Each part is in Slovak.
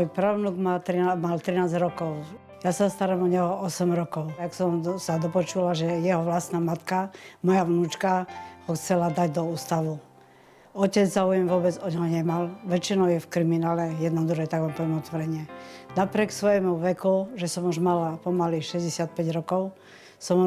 Môj pravnúk mal 13 rokov. Ja sa starám o neho 8 rokov. Jak som sa dopočula, že jeho vlastná matka, moja vnúčka, ho chcela dať do ústavu. Otec záujem vôbec o ňo nemal. Väčšinou je v kriminále, jedno druhé, tak vám poviem otvorene. Napriek svojemu veku, že som už mala pomaly 65 rokov, som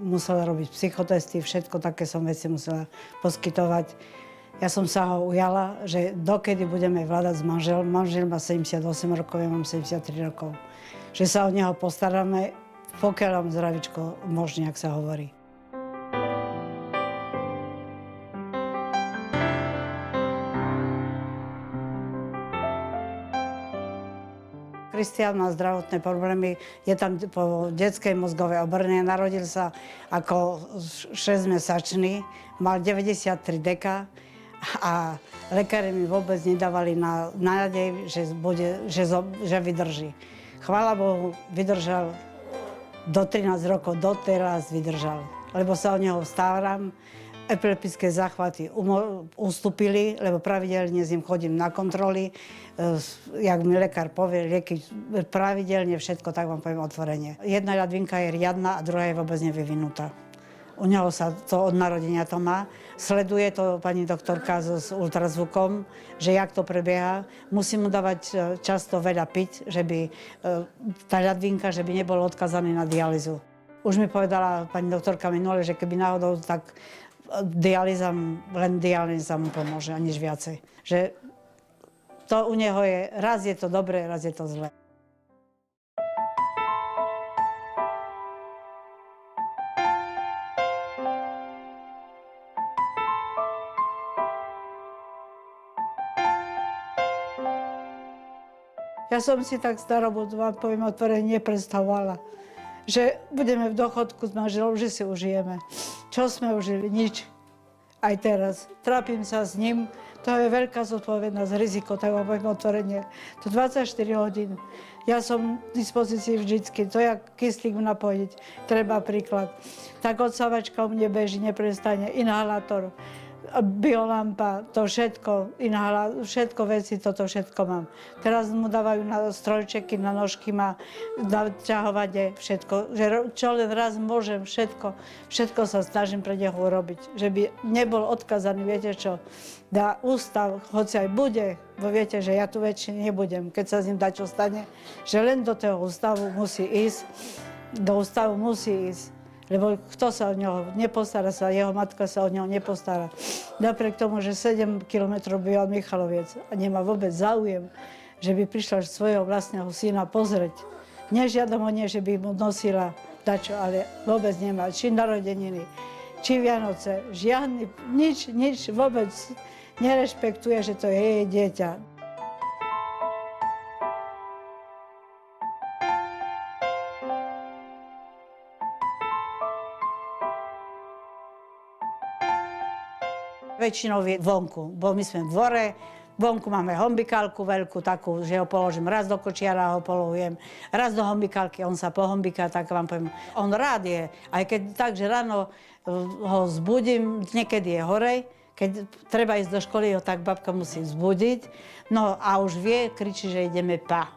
musela robiť psychotesty, všetko také som veci musela poskytovať. Ja som sa ho ujala, že dokedy budeme vládať s manželom. Manžel má 78 rokov, ja mám 73 rokov. Že sa o neho postaráme, pokiaľ mám zdravičko možne, ak sa hovorí. Kristián má zdravotné problémy, je tam po detskej mozgovej obrne, narodil sa ako 6-mesačný, mal 93 deka a lekári mi vôbec nedávali nádej, že vydrží. Chvála Bohu, vydržal do 13 rokov, doteraz vydržal, lebo sa o neho stáram. Epileptické záchvaty ustúpili, lebo pravidelne s ním chodím na kontroly. Jak mi lekár povie, lieky pravidelne, všetko, tak vám poviem otvorene. Jedna ľadvinka je riadna a druhá je vôbec nevyvinutá. U neho sa to od narodenia to má. Sleduje to pani doktorka s ultrazvukom, že jak to prebieha. Musím mu dávať často veľa piť, že by tá ľadvinka, že by nebol odkazaný na dialýzu. Už mi povedala pani doktorka minule, že keby náhodou, tak len dialýza mu pomôže a nič viacej. Že to u neho je, raz je to dobré, raz je to zlé. Ja som si tak starobu, vám poviem otvorene, nepredstavovala, že budeme v dôchodku s manželom, že si užijeme. Čo sme užili? Nič. Aj teraz. Trápim sa s ním. To je veľká zodpovednosť, riziko, tak vám poviem otvorene. To 24 hodín. Ja som v dispozícii vždycky. To je kyslík napojiť. Treba príklad. Tak odsávačka u mne beží, neprestane. Inhalátor, biolampa, to všetko, všetko veci, toto všetko mám. Teraz mu dávajú na strojčeky, na nožky, má na ťahovanie, všetko. Že čo len raz môžem, všetko sa snažím pre neho urobiť. Že by nebol odkazaný, viete čo, dá ústav, hoci aj bude, bo viete, že ja tu väčšine nebudem, keď sa s ním dačo stane, že len do toho ústavu musí ísť, do ústavu musí ísť. Lebo kto sa o neho nepostará, jeho matka sa o neho nepostará. Napriek tomu, že 7 kilometrov býval Michaloviec a nemá vôbec záujem, že by prišla svojho vlastného syna pozrieť. Nežiadam o nie, že by mu nosila dačo, ale vôbec nemá. Či narodeniny, či Vianoce, žiadny, nič vôbec nerešpektuje, že to je jej dieťa. Väčšinou je vonku, bo my sme v dvore, vonku máme hombikálku veľkú, takú, že ho položím raz do kočiara, ho polohujem, raz do hombikálky, on sa pohombiká, tak vám poviem. On rád je, aj keď tak, že ráno ho zbudím, niekedy je horej, keď treba ísť do školy, ho tak babka musí vzbudiť, no a už vie, kričí, že ideme pa.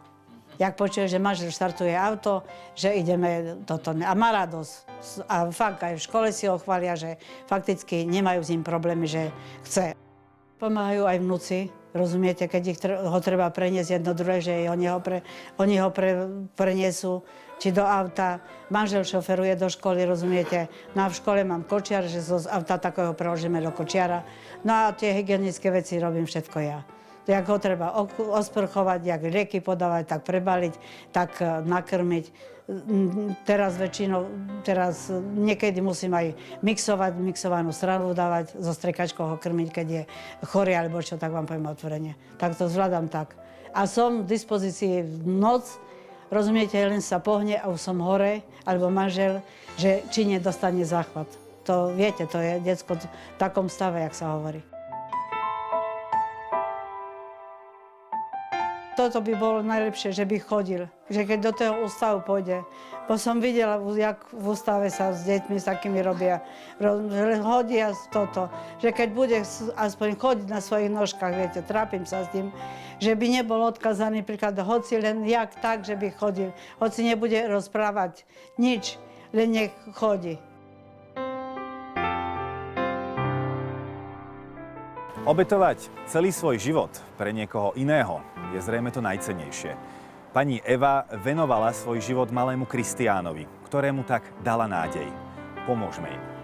Jak počuje, že manžel štartuje auto, že ideme toto. A má radosť. A fakt aj v škole si ho chvália, že fakticky nemajú s ním problémy, že chce. Pomáhajú aj vnúci, rozumiete, keď ho treba preniesť jedno druhé, že oni ho preniesú, či do auta. Manžel šoferuje do školy, rozumiete. No a v škole mám kočiar, že z auta takého preložíme do kočiara. No a tie hygienické veci robím všetko ja. Jak ho treba osprchovať, jak lieky podávať, tak prebaliť, tak nakrmiť. Teraz niekedy musím aj mixovanú stravu dávať, zo striekačkou ho krmiť, keď je chorý alebo čo, tak vám poviem otvorene. Tak to zvládam tak. A som v dispozícii v noc, rozumiete, len sa pohne a už som hore, alebo manžel, že či nedostane záchvat. To viete, to je decko v takom stave, jak sa hovorí. Toto by bolo najlepšie, že by chodil, že keď do toho ústavu pôjde. Bo som videla, jak v ústave sa s deťmi s takými robia. Hodia toto, že keď bude aspoň chodiť na svojich nožkách, viete, trápim sa s tým, že by nebol odkazaný príklad, hoci len jak tak, že by chodil, hoci nebude rozprávať nič, len nech chodí. Obetovať celý svoj život pre niekoho iného je zrejme to najcennejšie. Pani Eva venovala svoj život malému Kristiánovi, ktorému tak dala nádej. Pomôžme im.